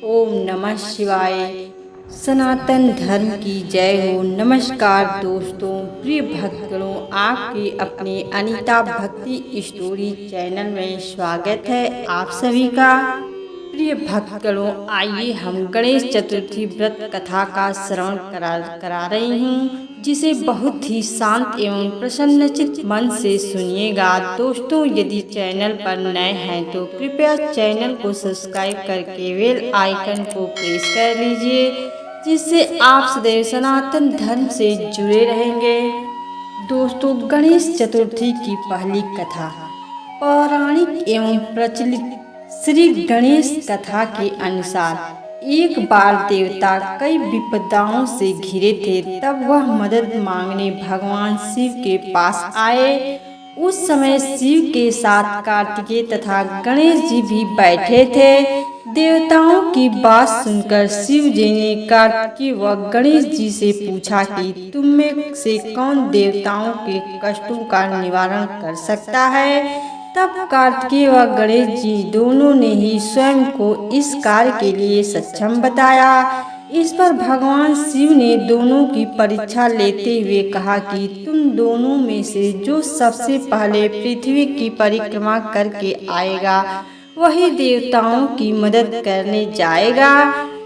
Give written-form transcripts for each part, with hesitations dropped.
ओम नमः शिवाय। सनातन धर्म की जय हो। नमस्कार दोस्तों, प्रिय भक्तों, आपके अपने अनीता भक्ति स्टोरी चैनल में स्वागत है आप सभी का। प्रिय भक्तों, आइए हम गणेश चतुर्थी व्रत कथा का श्रवण करा रही हूँ, जिसे बहुत ही शांत एवं प्रसन्नचित्त मन से सुनिएगा। दोस्तों, यदि चैनल पर नए हैं तो कृपया चैनल को सब्सक्राइब करके बेल आइकन को प्रेस कर लीजिए, जिससे आप सदैव सनातन धर्म से जुड़े रहेंगे। दोस्तों, गणेश चतुर्थी की पहली कथा पौराणिक एवं प्रचलित श्री गणेश कथा के अनुसार एक बार देवता कई विपदाओं से घिरे थे। तब वह मदद मांगने भगवान शिव के पास आए। उस समय शिव के साथ कार्तिकेय तथा गणेश जी भी बैठे थे। देवताओं की बात सुनकर शिव जी ने कार्तिकेय व गणेश जी से पूछा कि तुम में से कौन देवताओं के कष्टों का निवारण कर सकता है। तब कार्तिकेय व गणेश जी दोनों ने ही स्वयं को इस कार्य के लिए सक्षम बताया। इस पर भगवान शिव ने दोनों की परीक्षा लेते हुए कहा कि तुम दोनों में से जो सबसे पहले पृथ्वी की परिक्रमा करके आएगा, वही देवताओं की मदद करने जाएगा।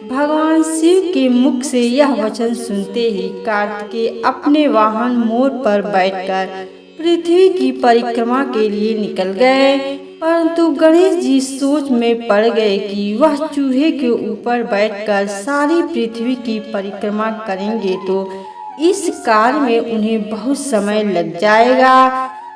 भगवान शिव के मुख से यह वचन सुनते ही कार्तिकेय अपने वाहन मोर पर बैठकर पृथ्वी की परिक्रमा के लिए निकल गए। परंतु गणेश जी सोच में पड़ गए कि वह चूहे के ऊपर बैठकर सारी पृथ्वी की परिक्रमा करेंगे तो इस कार्य में उन्हें बहुत समय लग जाएगा।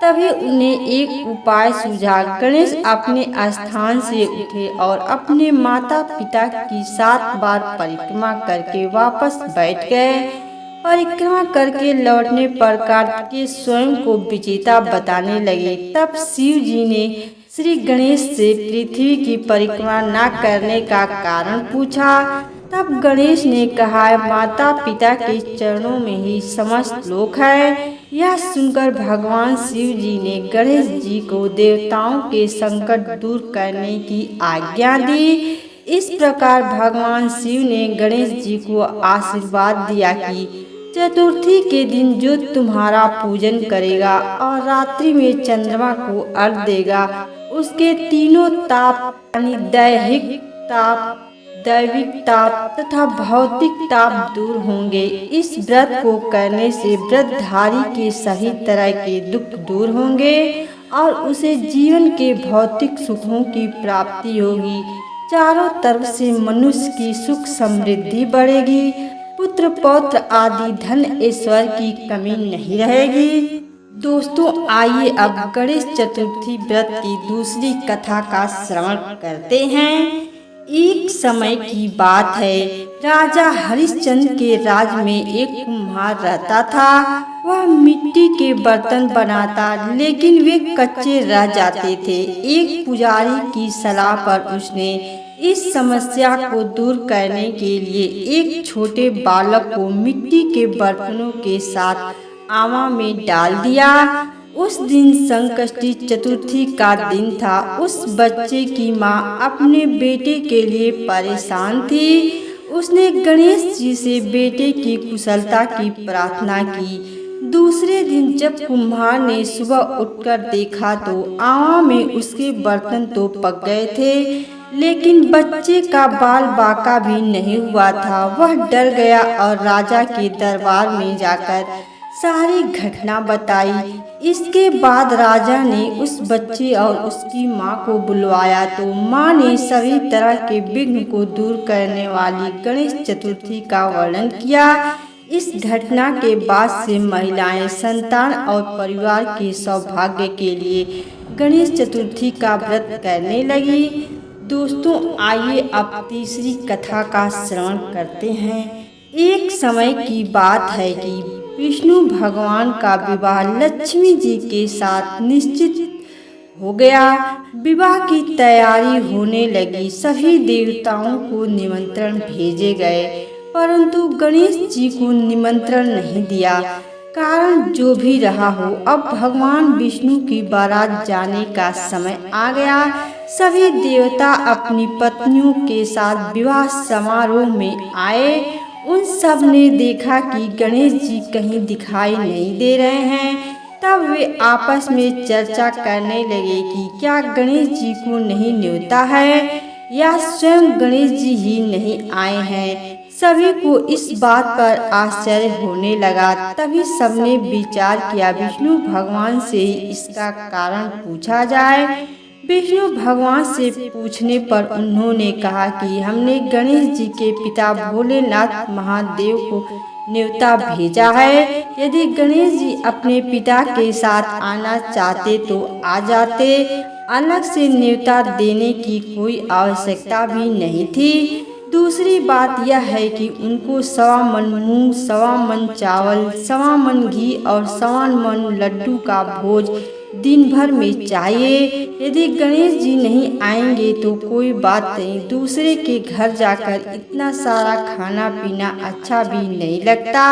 तभी उन्हें एक उपाय सूझा। गणेश अपने स्थान से उठे और अपने माता पिता की 7 बार परिक्रमा करके वापस बैठ गए। परिक्रमा करके लौटने पर कार्तिकेय स्वयं को विजेता बताने लगे। तब शिव जी ने श्री गणेश से पृथ्वी की परिक्रमा न करने का कारण पूछा। तब गणेश ने कहा, माता पिता के चरणों में ही समस्त लोक है। यह सुनकर भगवान शिव जी ने गणेश जी को देवताओं के संकट दूर करने की आज्ञा दी। इस प्रकार भगवान शिव ने गणेश जी को आशीर्वाद दिया कि चतुर्थी के दिन जो तुम्हारा पूजन करेगा और रात्रि में चंद्रमा को अर्घ देगा, उसके तीनों ताप यानी दैहिक ताप, दैविक ताप तथा भौतिक ताप दूर होंगे। इस व्रत को करने से व्रतधारी के सभी तरह के दुख दूर होंगे और उसे जीवन के भौतिक सुखों की प्राप्ति होगी। चारों तरफ से मनुष्य की सुख समृद्धि बढ़ेगी, पुत्र पौत्र आदि धन ऐश्वर्य की कमी नहीं रहेगी। दोस्तों, आइए अब गणेश चतुर्थी व्रत की दूसरी कथा का श्रवण करते हैं। एक समय की बात है, राजा हरिश्चंद्र के राज में एक कुम्हार रहता था। वह मिट्टी के बर्तन बनाता, लेकिन वे कच्चे रह जाते थे। एक पुजारी की सलाह पर उसने इस समस्या को दूर करने के लिए एक छोटे बालक को मिट्टी के बर्तनों के साथ आवा में डाल दिया। उस दिन संकष्टी चतुर्थी का दिन था। उस बच्चे की माँ अपने बेटे के लिए परेशान थी। उसने गणेश जी से बेटे की कुशलता की प्रार्थना की। दूसरे दिन जब कुम्हार ने सुबह उठकर देखा तो आवा में उसके बर्तन तो पक गए थे, लेकिन बच्चे का बाल बाका भी नहीं हुआ था। वह डर गया और राजा के दरबार में जाकर सारी घटना बताई। इसके बाद राजा ने उस बच्चे और उसकी माँ को बुलवाया तो माँ ने सभी तरह के विघ्न को दूर करने वाली गणेश चतुर्थी का वर्णन किया। इस घटना के बाद से महिलाएं संतान और परिवार के सौभाग्य के लिए गणेश चतुर्थी का व्रत करने लगी। दोस्तों, आइए अब तीसरी कथा का श्रवण करते हैं। एक समय की बात है कि विष्णु भगवान का विवाह लक्ष्मी जी के साथ निश्चित हो गया। विवाह की तैयारी होने लगी। सभी देवताओं को निमंत्रण भेजे गए, परंतु गणेश जी को निमंत्रण नहीं दिया। कारण जो भी रहा हो, अब भगवान विष्णु की बारात जाने का समय आ गया। सभी देवता अपनी पत्नियों के साथ विवाह समारोह में आए। उन सब ने देखा कि गणेश जी कहीं दिखाई नहीं दे रहे हैं। तब वे आपस में चर्चा करने लगे कि क्या गणेश जी को नहीं न्योता है या स्वयं गणेश जी ही नहीं आए हैं। सभी को इस बात पर आश्चर्य होने लगा। तभी सबने विचार किया विष्णु भगवान से ही इसका कारण पूछा जाए। विष्णु भगवान से पूछने पर उन्होंने कहा कि हमने गणेश जी के पिता भोलेनाथ महादेव को न्योता भेजा है। यदि गणेश जी अपने पिता के साथ आना चाहते तो आ जाते। अलग से न्योता देने की कोई आवश्यकता भी नहीं थी। दूसरी बात यह है कि उनको 1.25 मन मूंग, 1.25 मन चावल, 1.25 मन घी और 1.25 मन लड्डू का भोज दिन भर में चाहिए। यदि गणेश जी नहीं आएंगे तो कोई बात नहीं, दूसरे के घर जाकर इतना सारा खाना पीना अच्छा भी नहीं लगता।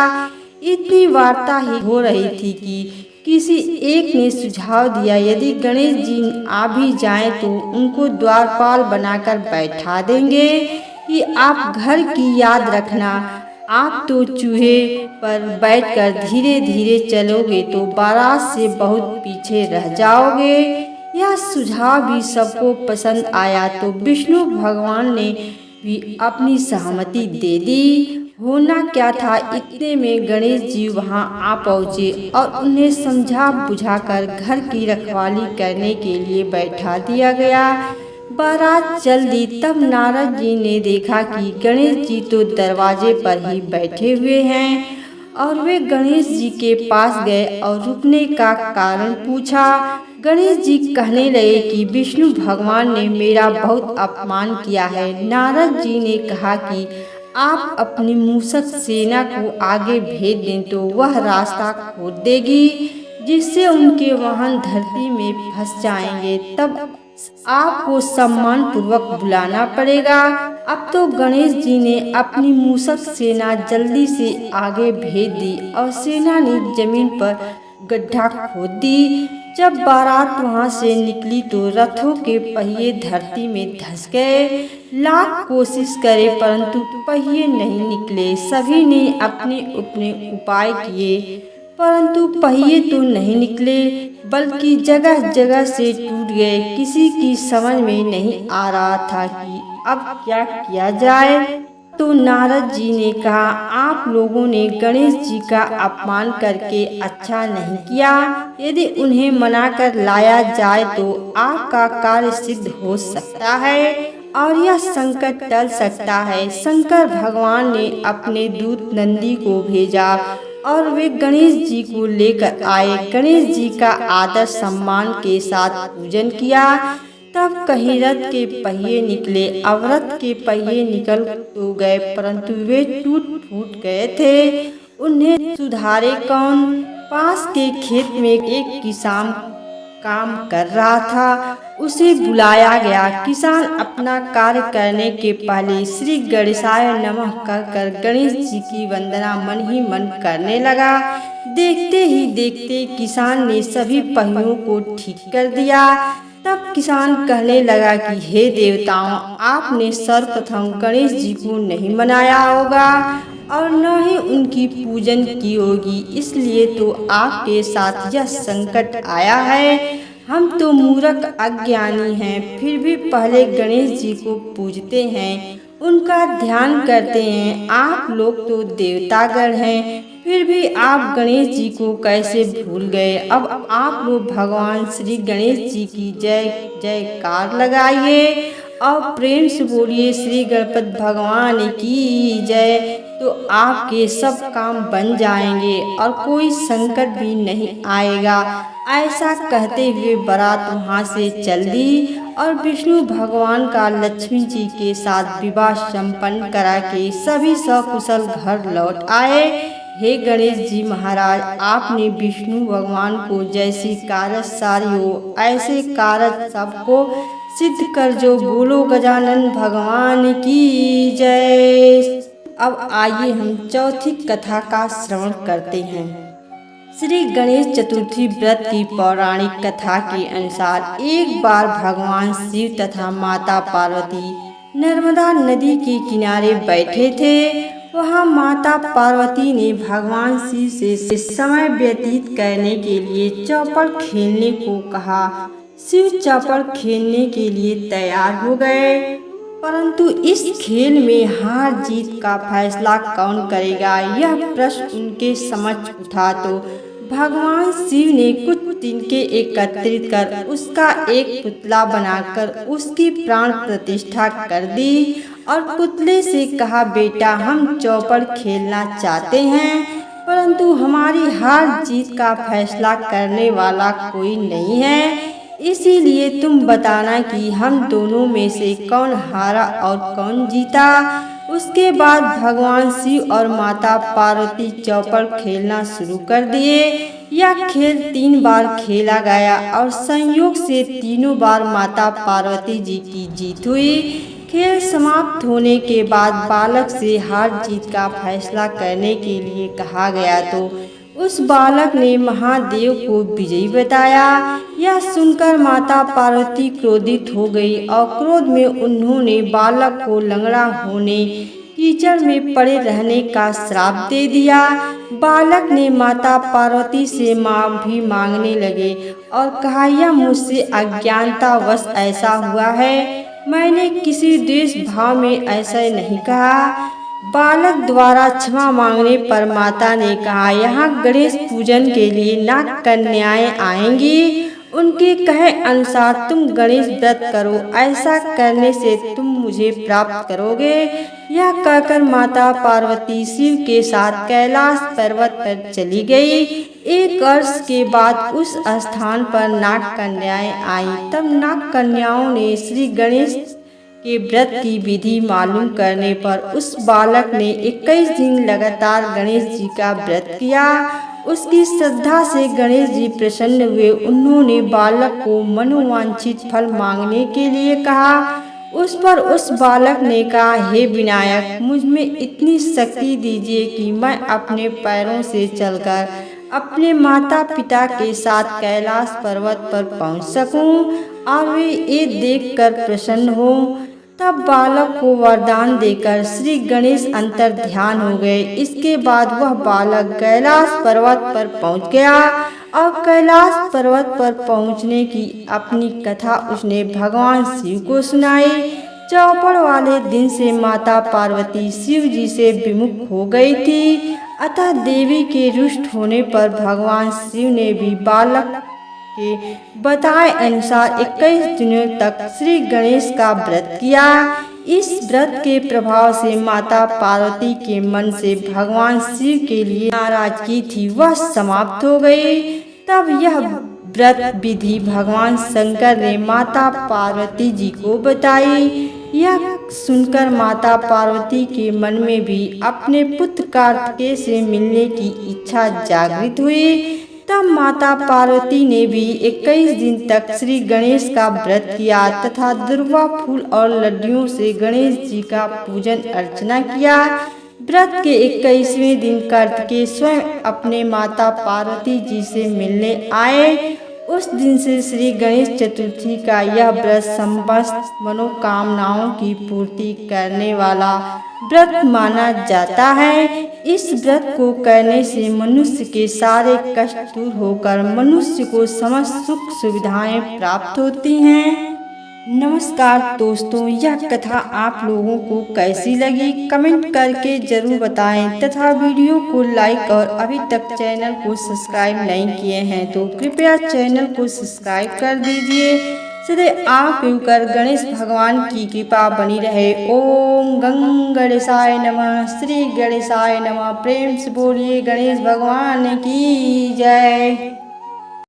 इतनी वार्ता ही हो रही थी कि किसी एक ने सुझाव दिया यदि गणेश जी आ भी जाएं तो उनको द्वारपाल बनाकर बैठा देंगे कि आप घर की याद रखना। आप तो चूहे पर बैठकर धीरे धीरे चलोगे तो बारात से बहुत पीछे रह जाओगे। यह सुझाव भी सबको पसंद आया तो विष्णु भगवान ने भी अपनी सहमति दे दी। होना क्या था, इतने में गणेश जी वहां आ पहुँचे और उन्हें समझा बुझाकर घर की रखवाली करने के लिए बैठा दिया गया। बारात चल दी। तब नारद जी ने देखा कि गणेश जी तो दरवाजे पर ही बैठे हुए हैं और वे गणेश जी के पास गए और रुकने का कारण पूछा। गणेश जी कहने लगे कि विष्णु भगवान ने मेरा बहुत अपमान किया है। नारद जी ने कहा कि आप अपनी मूषक सेना को आगे भेज दें तो वह रास्ता खोद देगी जिससे उनके वाहन धरती में फंस जाएंगे। तब आपको सम्मान पूर्वक बुलाना पड़ेगा। अब तो गणेश जी ने अपनी मूषक सेना जल्दी से आगे भेज दी और सेना ने जमीन पर गड्ढा खोद दी। जब बारात वहां से निकली तो रथों के पहिए धरती में धंस गए। लाख कोशिश करे परंतु पहिए नहीं निकले। सभी ने अपने अपने उपाय किए परंतु पहिए तो नहीं निकले बल्कि जगह जगह से टूट गए। किसी की समझ में नहीं आ रहा था कि अब क्या किया जाए। तो नारद जी ने कहा आप लोगों ने गणेश जी का अपमान करके अच्छा नहीं किया। यदि उन्हें मना कर लाया जाए तो आपका कार्य सिद्ध हो सकता है और यह संकट टल सकता है। शंकर भगवान ने अपने दूत नंदी को भेजा और वे गणेश जी को लेकर आए। गणेश जी का आदर सम्मान के साथ पूजन किया। तब कहीं रथ के पहिए निकले। अब रथ के पहिए निकल तो गए परंतु वे टूट फूट गए थे। उन्हें सुधारे कौन। पास के खेत में एक किसान काम कर रहा था, उसे बुलाया गया। किसान अपना कार्य करने के पहले श्री गणेशाय नमः कहकर गणेश जी की वंदना मन ही मन करने लगा। देखते ही देखते किसान ने सभी पहियों को ठीक कर दिया। तब किसान कहने लगा कि हे देवताओं, आपने सर्वप्रथम गणेश जी को नहीं मनाया होगा और न ही उनकी पूजन की होगी, इसलिए तो आपके साथ यह संकट आया है। हम तो मूर्ख अज्ञानी हैं, फिर भी पहले गणेश जी को पूजते हैं, उनका ध्यान करते हैं। आप लोग तो देवतागण हैं, फिर भी आप गणेश जी को कैसे भूल गए। अब आप लोग भगवान श्री गणेश जी की जय जयकार लगाइए और प्रेम से बोलिए श्री गणपति भगवान की जय। तो आपके सब काम बन जाएंगे और कोई संकट भी नहीं आएगा। ऐसा कहते हुए बारात वहां से चल दी और विष्णु भगवान का लक्ष्मी जी के साथ विवाह संपन्न करा के सभी सकुशल घर लौट आए। हे गणेश जी महाराज, आपने विष्णु भगवान को जैसी कारज सारी हो ऐसे कारज सबको सिद्ध कर जो। बोलो गजानन भगवान की जय। अब आइए हम चौथी कथा का श्रवण करते हैं। श्री गणेश चतुर्थी व्रत की पौराणिक कथा के अनुसार एक बार भगवान शिव तथा माता पार्वती नर्मदा नदी के किनारे बैठे थे। वहाँ माता पार्वती ने भगवान शिव से समय व्यतीत करने के लिए चौपड़ खेलने को कहा। शिव चौपड़ खेलने के लिए तैयार हो गए, परंतु इस खेल में हार जीत का फैसला कौन करेगा, यह प्रश्न उनके समक्ष उठा तो भगवान शिव ने कुछ तिनके एकत्रित कर उसका एक पुतला बनाकर उसकी प्राण प्रतिष्ठा कर दी और पुतले से कहा, बेटा हम चौपड़ खेलना चाहते हैं, परंतु हमारी हार जीत का फैसला करने वाला कोई नहीं है, इसीलिए तुम बताना कि हम दोनों में से कौन हारा और कौन जीता। उसके बाद भगवान शिव और माता पार्वती चौपड़ खेलना शुरू कर दिए। यह खेल 3 बार खेला गया और संयोग से तीनों बार माता पार्वती जी की जीत हुई। खेल समाप्त होने के बाद बालक से हार जीत का फैसला करने के लिए कहा गया तो उस बालक ने महादेव को विजयी बताया। यह सुनकर माता पार्वती क्रोधित हो गई और क्रोध में उन्होंने बालक को लंगड़ा होने, कीचड़ में पड़े रहने का श्राप दे दिया। बालक ने माता पार्वती से माफी मांगने लगे और कहा, यह मुझसे अज्ञानतावश ऐसा हुआ है, मैंने किसी द्वेष भाव में ऐसा नहीं कहा। बालक द्वारा क्षमा मांगने पर माता ने कहा, यहाँ गणेश पूजन के लिए नाग कन्याएं आएंगी, उनके कहे अनुसार तुम गणेश व्रत करो, ऐसा करने से तुम मुझे प्राप्त करोगे। यह कहकर माता पार्वती शिव के साथ कैलाश पर्वत पर चली गई। 1 वर्ष के बाद उस स्थान पर नाग कन्याएं आईं। तब नाग कन्याओं ने श्री गणेश के व्रत की विधि मालूम करने पर उस बालक ने 21 दिन लगातार गणेश जी का व्रत किया। उसकी श्रद्धा से गणेश जी प्रसन्न हुए। उन्होंने बालक को मनोवांछित फल मांगने के लिए कहा। उस पर उस बालक ने कहा, हे विनायक, मुझ में इतनी शक्ति दीजिए कि मैं अपने पैरों से चलकर अपने माता पिता के साथ कैलाश पर्वत पर पहुंच सकूं और वे ये देखकर प्रसन्न हो। तब बालक को वरदान देकर श्री गणेश अंतर ध्यान हो गए। इसके बाद वह बालक कैलाश पर्वत पर पहुंच गया और कैलाश पर्वत पर पहुंचने की अपनी कथा उसने भगवान शिव को सुनाई। चौपड़ वाले दिन से माता पार्वती शिव जी से विमुख हो गई थी, अतः देवी के रुष्ट होने पर भगवान शिव ने भी बालक के बताए अनुसार 21 दिनों तक श्री गणेश का व्रत किया। इस व्रत के प्रभाव से माता पार्वती के मन से भगवान शिव के लिए नाराजगी थी, वह समाप्त हो गई। तब यह व्रत विधि भगवान शंकर ने माता पार्वती जी को बताई। यह सुनकर माता पार्वती के मन में भी अपने पुत्र कार्तिकेय से मिलने की इच्छा जागृत हुई। तब माता पार्वती ने भी 21 दिन तक श्री गणेश का व्रत किया तथा दुर्वा फूल और लड्डुओं से गणेश जी का पूजन अर्चना किया। व्रत के 21वें दिन कार्तिकेय स्वयं अपने माता पार्वती जी से मिलने आए। उस दिन से श्री गणेश चतुर्थी का यह व्रत समस्त मनोकामनाओं की पूर्ति करने वाला व्रत माना जाता है। इस व्रत को करने से मनुष्य के सारे कष्ट दूर होकर मनुष्य को समस्त सुख सुविधाएं प्राप्त होती हैं। नमस्कार दोस्तों, यह कथा आप लोगों को कैसी लगी कमेंट करके जरूर बताएं तथा वीडियो को लाइक और अभी तक चैनल को सब्सक्राइब नहीं किए हैं तो कृपया चैनल को सब्सक्राइब कर दीजिए। सदैव आप ऊपर गणेश भगवान की कृपा बनी रहे। ओम गंग गणेशाय नमः। श्री गणेशाय नमः। प्रेम से बोलिए गणेश भगवान की जय।